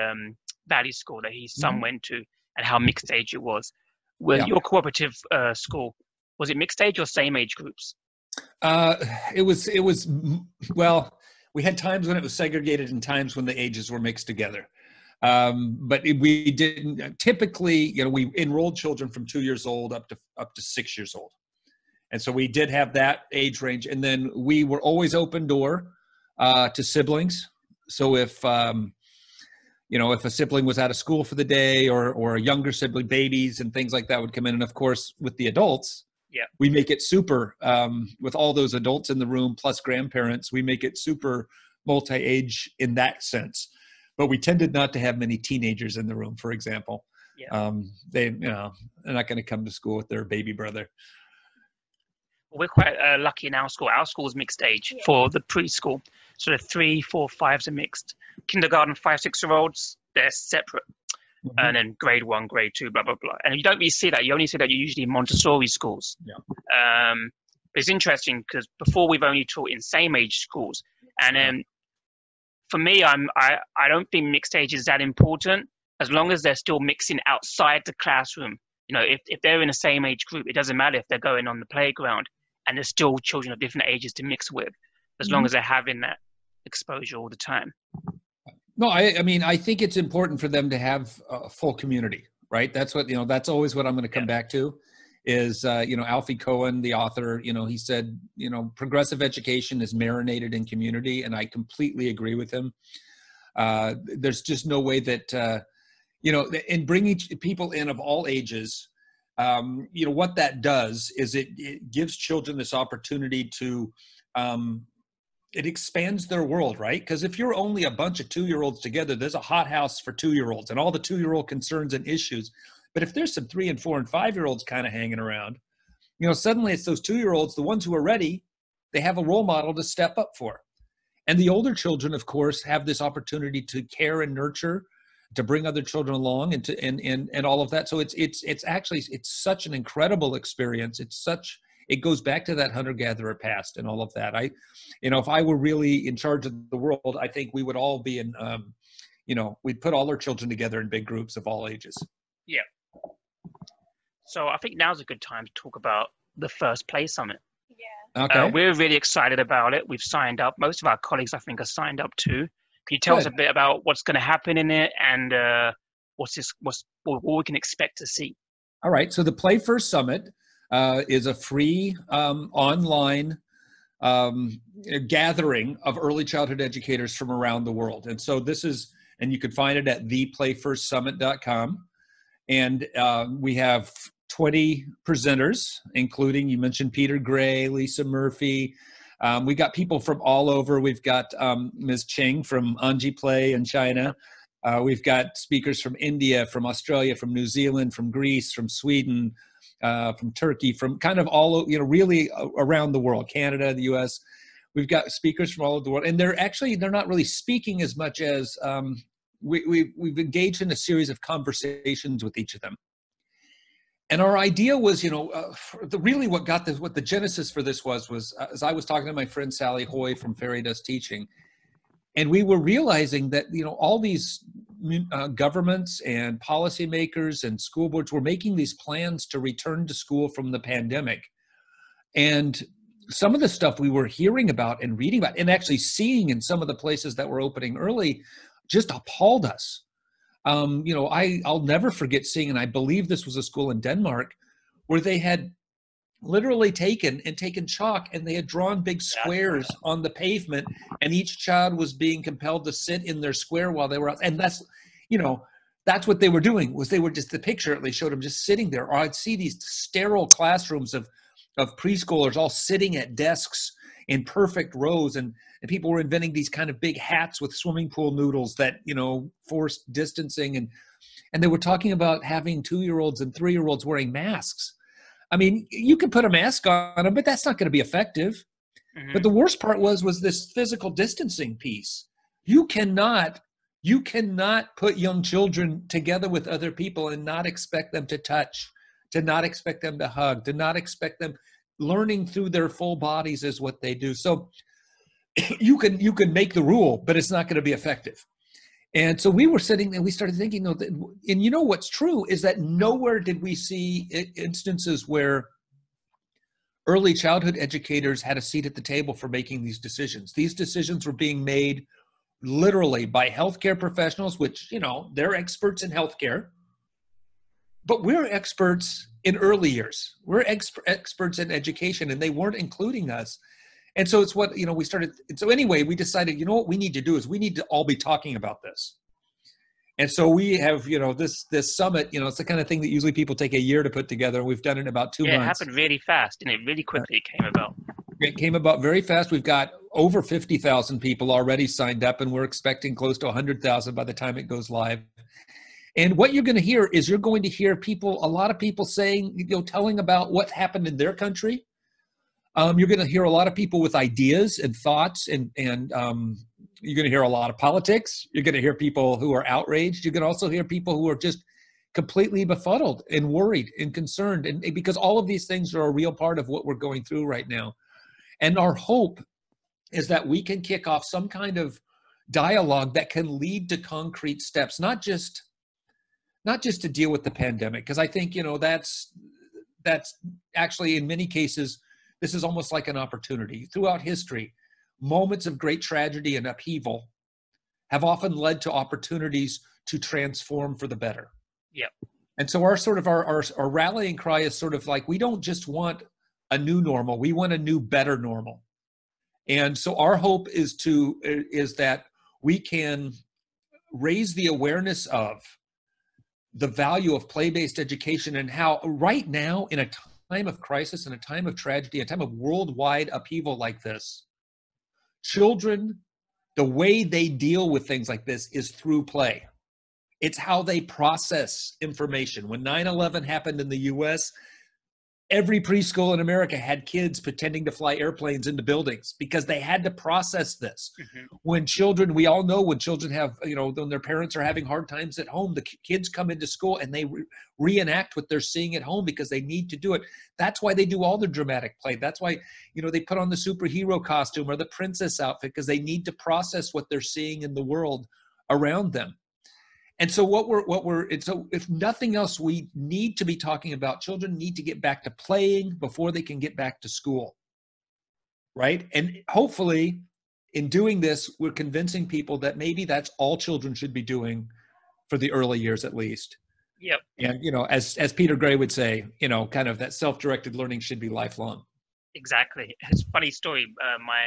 Valley School that his son went to, and how mixed age it was. Your cooperative school, was it mixed age or same age groups? It was, well, we had times when it was segregated and times when the ages were mixed together. But we didn't typically, we enrolled children from 2 years old up to 6 years old. And so we did have that age range. And then we were always open door to siblings. So if a sibling was out of school for the day or a younger sibling, babies and things like that would come in. And of course, with the adults, we make it super, with all those adults in the room plus grandparents, we make it super multi-age in that sense. But we tended not to have many teenagers in the room, for example. Yeah. They're not going to come to school with their baby brother. We're quite lucky in our school. Our school is mixed age for the preschool. So the 3, 4, 5s are mixed. Kindergarten, 5, 6-year-olds, they're separate. And then grade 1, grade 2, blah, blah, blah. And you don't really see that. You only see that usually in Montessori schools. Yeah. It's interesting because before we've only taught in same age schools. And then for me, I don't think mixed age is that important as long as they're still mixing outside the classroom. If they're in the same age group, it doesn't matter if they're going on the playground and there's still children of different ages to mix with, as long as they're having that exposure all the time. No, I think it's important for them to have a full community, right? That's what, that's always what I'm going to come back to is, Alfie Cohen, the author, he said, progressive education is marinated in community. And I completely agree with him. There's just no way that, in bringing people in of all ages, what that does is it gives children this opportunity to, it expands their world, right? Because if you're only a bunch of 2-year-olds together, there's a hothouse for 2-year-olds and all the 2-year-old concerns and issues. But if there's some 3 and 4 and 5-year-olds kind of hanging around, suddenly it's those 2-year-olds, the ones who are ready, they have a role model to step up for. And the older children, of course, have this opportunity to care and nurture, to bring other children along and all of that. So it's such an incredible experience. It goes back to that hunter-gatherer past and all of that. If I were really in charge of the world, I think we would all be in, we'd put all our children together in big groups of all ages. Yeah. So I think now's a good time to talk about the first Play Summit. Yeah. Okay. We're really excited about it. We've signed up. Most of our colleagues, I think, are signed up too. Can you tell us a bit about what's going to happen in it and what we can expect to see? All right. So the Play First Summit is a free online gathering of early childhood educators from around the world. And so and you can find it at theplayfirstsummit.com. And we have 20 presenters, including, you mentioned Peter Gray, Lisa Murphy. We got people from all over. We've got Ms. Cheng from Anji Play in China. We've got speakers from India, from Australia, from New Zealand, from Greece, from Sweden, from Turkey, from kind of all, really around the world, Canada, the US. We've got speakers from all over the world. And they're not really speaking as much as we've engaged in a series of conversations with each of them. And our idea was, really what the genesis for this was as I was talking to my friend Sally Hoy from Fairy Dust Teaching, and we were realizing that, all these governments and policymakers and school boards were making these plans to return to school from the pandemic. And some of the stuff we were hearing about and reading about and actually seeing in some of the places that were opening early just appalled us. I'll never forget seeing, and I believe this was a school in Denmark, where they had literally taken chalk and they had drawn big squares on the pavement, and each child was being compelled to sit in their square while they were out. And that's what they were doing, was they were just, the picture, they showed them just sitting there. Or I'd see these sterile classrooms of preschoolers all sitting at desks in perfect rows, and people were inventing these kind of big hats with swimming pool noodles that, forced distancing. And they were talking about having 2-year-olds and 3-year-olds wearing masks. I mean, you can put a mask on them, but that's not going to be effective. Mm-hmm. But the worst part was this physical distancing piece. You cannot put young children together with other people and not expect them to touch, to not expect them to hug, to not expect them learning through their full bodies is what they do. So you can make the rule, but it's not going to be effective. And so we were sitting and we started thinking, and what's true is that nowhere did we see instances where early childhood educators had a seat at the table for making these decisions. These decisions were being made literally by healthcare professionals, which, they're experts in healthcare, but we're experts in early years. We're experts in education, and they weren't including us. And so it's what, we started. So anyway, we decided, what we need to do is we need to all be talking about this. And so we have, this summit, it's the kind of thing that usually people take a year to put together. We've done it in about 2 months. Yeah, it happened really fast, and it really quickly came about. It came about very fast. We've got over 50,000 people already signed up, and we're expecting close to 100,000 by the time it goes live. And what you're going to hear is a lot of people saying, telling about what happened in their country. You're going to hear a lot of people with ideas and thoughts, and you're going to hear a lot of politics. You're going to hear people who are outraged. You're going to also hear people who are just completely befuddled and worried and concerned, and because all of these things are a real part of what we're going through right now. And our hope is that we can kick off some kind of dialogue that can lead to concrete steps, not just to deal with the pandemic, because I think that's actually, in many cases, this is almost like an opportunity. Throughout history, moments of great tragedy and upheaval have often led to opportunities to transform for the better. Yep. And so our rallying cry is sort of like, we don't just want a new normal, we want a new, better normal. And so our hope is that we can raise the awareness of the value of play-based education, and how right now, in a time of crisis, in a time of tragedy, a time of worldwide upheaval like this, children, the way they deal with things like this is through play. It's how they process information. When 9/11 happened in the US, every preschool in America had kids pretending to fly airplanes into buildings because they had to process this. Mm-hmm. We all know when children have, when their parents are having hard times at home, the kids come into school and they reenact what they're seeing at home because they need to do it. That's why they do all the dramatic play. That's why, they put on the superhero costume or the princess outfit, because they need to process what they're seeing in the world around them. And so so if nothing else, we need to be talking about children need to get back to playing before they can get back to school, right? And hopefully in doing this, we're convincing people that maybe that's all children should be doing for the early years at least. Yep. And, as Peter Gray would say, kind of that self-directed learning should be lifelong. Exactly. It's a funny story. My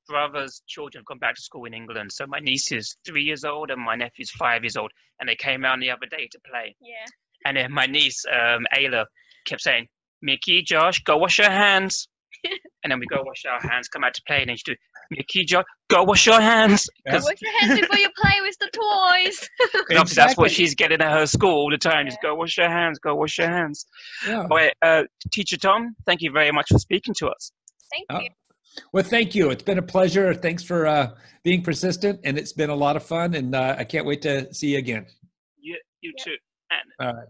brother's children have gone back to school in England. So my niece is 3 years old and my nephew's 5 years old. And they came out the other day to play. Yeah. And then my niece, Ayla, kept saying, Mickey, Josh, go wash your hands. And then we go wash our hands, come out to play. And then she do, Mickey, Josh, go wash your hands. Go wash your hands before you play with the toys. Because obviously that's what she's getting at her school all the time. Just go wash your hands, go wash your hands. Yeah. All right, Teacher Tom, thank you very much for speaking to us. Thank you. Well, thank you. It's been a pleasure. Thanks for being persistent, and it's been a lot of fun, and I can't wait to see you again. You too. All right.